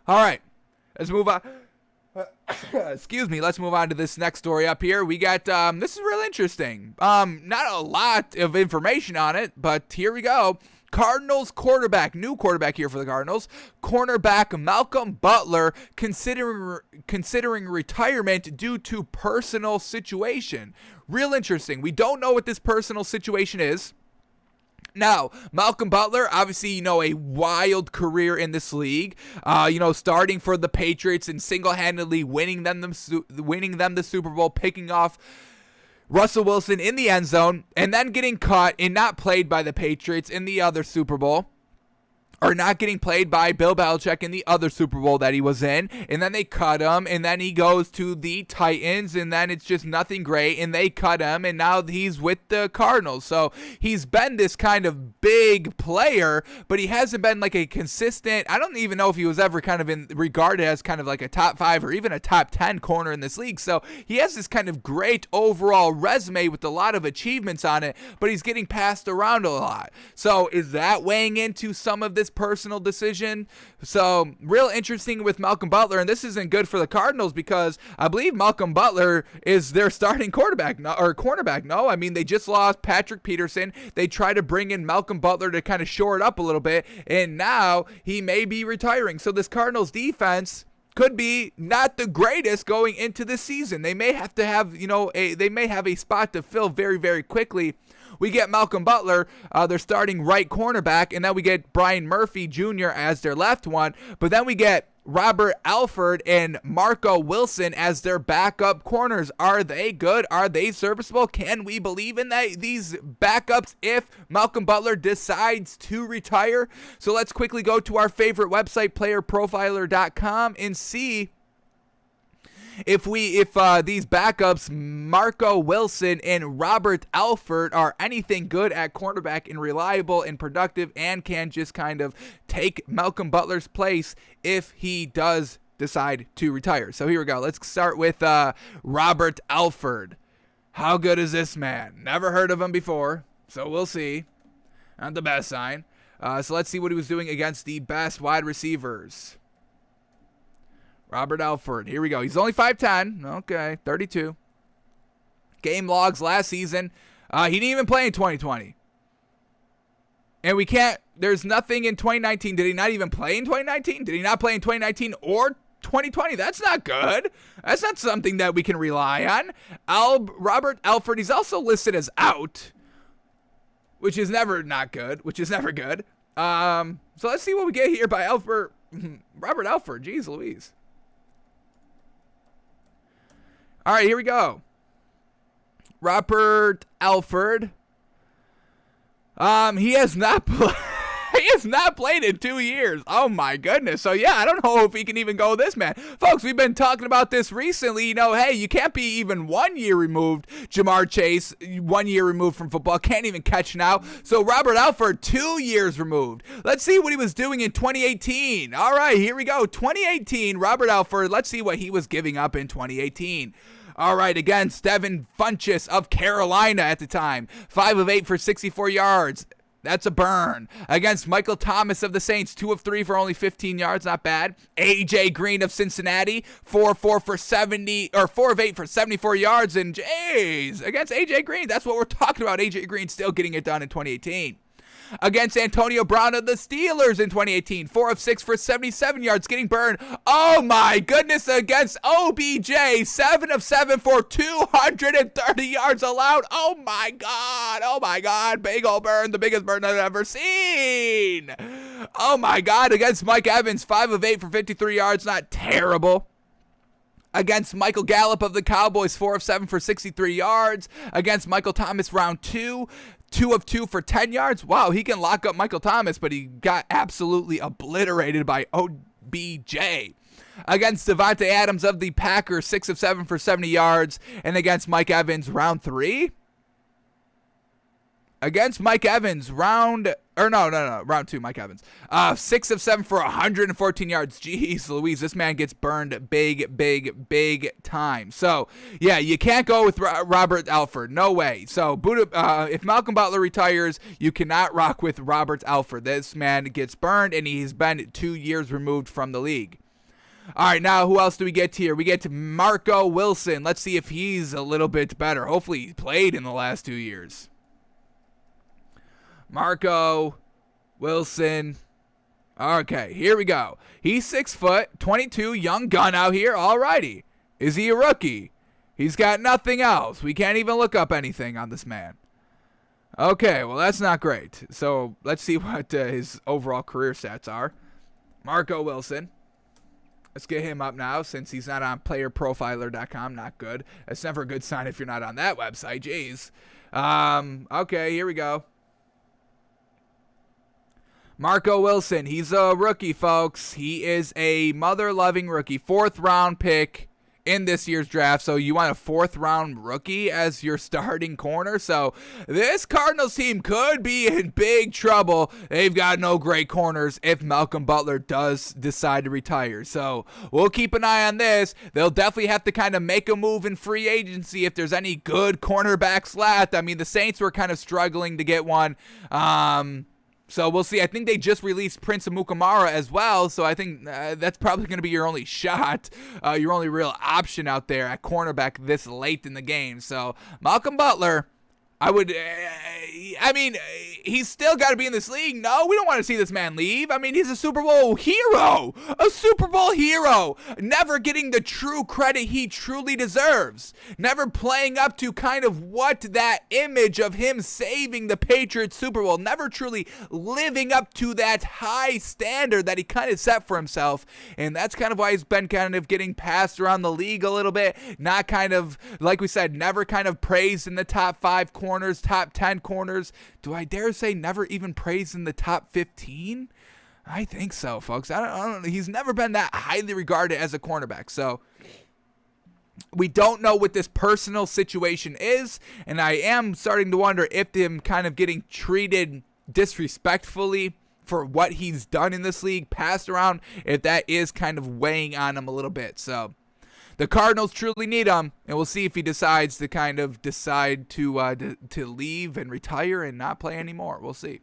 All right, let's move on. Excuse me. Let's move on to this next story up here. We got this is real interesting. Not a lot of information on it, but here we go. Cardinals quarterback, new quarterback here for the Cardinals, cornerback Malcom Butler considering retirement due to personal situation. Real interesting. We don't know what this personal situation is. Now, Malcom Butler, obviously, a wild career in this league. Starting for the Patriots and single-handedly winning them the Super Bowl, picking off Russell Wilson in the end zone, and then getting caught and not played by the Patriots in the other Super Bowl. Or not getting played by Bill Belichick in the other Super Bowl that he was in. And then they cut him. And then he goes to the Titans. And then it's just nothing great. And they cut him. And now he's with the Cardinals. So he's been this kind of big player. But he hasn't been like a consistent. I don't even know if he was ever kind of regarded as kind of like a top 5 or even a top 10 corner in this league. So he has this kind of great overall resume with a lot of achievements on it. But he's getting passed around a lot. So is that weighing into some of this personal decision? So real interesting with Malcom Butler, and this isn't good for the Cardinals because I believe Malcom Butler is their starting cornerback. No, I mean, they just lost Patrick Peterson. They try to bring in Malcom Butler to kind of shore it up a little bit, and now he may be retiring. So this Cardinals defense could be not the greatest going into this season. They may have to have, they may have a spot to fill very, very quickly. We get Malcom Butler, their starting right cornerback, and then we get Brian Murphy Jr. as their left one. But then we get Robert Alford and Marco Wilson as their backup corners. Are they good? Are they serviceable? Can we believe in these backups if Malcom Butler decides to retire? So let's quickly go to our favorite website, playerprofiler.com, and see if these backups, Marco Wilson and Robert Alford, are anything good at cornerback and reliable and productive and can just kind of take Malcom Butler's place if he does decide to retire. So here we go. Let's start with Robert Alford. How good is this man? Never heard of him before, so we'll see. Not the best sign. So let's see what he was doing against the best wide receivers. Robert Alford. Here we go. He's only 5'10". Okay, 32. Game logs last season. He didn't even play in 2020. And we can't, there's nothing in 2019. Did he not even play in 2019? Did he not play in 2019 or 2020? That's not good. That's not something that we can rely on. Robert Alford, he's also listed as out, which is never good. So let's see what we get here by Robert Alford. Jeez Louise. All right, here we go. Robert Alford. He has not played in 2 years. Oh my goodness. So yeah, I don't know if he can even go with this man. Folks, we've been talking about this recently. Hey, you can't be even 1 year removed. Jamar Chase, 1 year removed from football, can't even catch now. So Robert Alford, 2 years removed. Let's see what he was doing in 2018. All right, here we go. 2018, Robert Alford. Let's see what he was giving up in 2018. All right, again, Devin Funchess of Carolina at the time. 5 of 8 for 64 yards. That's a burn. Against Michael Thomas of the Saints, 2 of 3 for only 15 yards, not bad. AJ Green of Cincinnati, 4 of 8 for 74 yards. And jeez, against AJ Green, that's what we're talking about. AJ Green still getting it done in 2018. Against Antonio Brown of the Steelers in 2018. 4 of 6 for 77 yards, getting burned. Oh my goodness, against OBJ. 7 of 7 for 230 yards allowed. Oh my God. Big old burn, the biggest burn I've ever seen. Oh my God, against Mike Evans. 5 of 8 for 53 yards, not terrible. Against Michael Gallup of the Cowboys, 4 of 7 for 63 yards. Against Michael Thomas, round 2. 2 of 2 for 10 yards. Wow, he can lock up Michael Thomas, but he got absolutely obliterated by OBJ. Against Devontae Adams of the Packers, 6 of 7 for 70 yards. And against Mike Evans, round 3. Against Mike Evans, round 2, Mike Evans. 6 of 7 for 114 yards. Jeez Louise, this man gets burned big time. So, yeah, you can't go with Robert Alford. No way. So, if Malcom Butler retires, you cannot rock with Robert Alford. This man gets burned, and he's been 2 years removed from the league. All right, now who else do we get here? We get to Marco Wilson. Let's see if he's a little bit better. Hopefully he played in the last 2 years. Marco Wilson. Okay, here we go. He's 6 foot, 22, young gun out here. All righty. Is he a rookie? He's got nothing else. We can't even look up anything on this man. Okay, well, that's not great. So let's see what his overall career stats are. Marco Wilson. Let's get him up now since he's not on playerprofiler.com. Not good. That's never a good sign if you're not on that website. Jeez. Okay, here we go. Marco Wilson. He's a rookie, folks. He is a mother-loving rookie. 4th round pick in this year's draft. So you want a 4th round rookie as your starting corner. So this Cardinals team could be in big trouble. They've got no great corners if Malcom Butler does decide to retire. So we'll keep an eye on this. They'll definitely have to kind of make a move in free agency if there's any good cornerbacks left. I mean, the Saints were kind of struggling to get one. So we'll see. I think they just released Prince Amukamara as well, so I think that's probably going to be your only shot, your only real option out there at cornerback this late in the game. So Malcom Butler, he's still got to be in this league. No, we don't want to see this man leave. I mean, he's a Super Bowl hero. A Super Bowl hero. Never getting the true credit he truly deserves. Never playing up to kind of what that image of him saving the Patriots Super Bowl. Never truly living up to that high standard that he kind of set for himself. And that's kind of why he's been kind of getting passed around the league a little bit. Not kind of, like we said, never kind of praised in the top 5 corners, top 10 corners. Do I dare say never even praised in the top 15? I think so, folks. I don't know. He's never been that highly regarded as a cornerback. So we don't know what this personal situation is, and I am starting to wonder if him kind of getting treated disrespectfully for what he's done in this league, passed around, if that is kind of weighing on him a little bit. So the Cardinals truly need him, and we'll see if he decides to kind of decide to leave and retire and not play anymore. We'll see.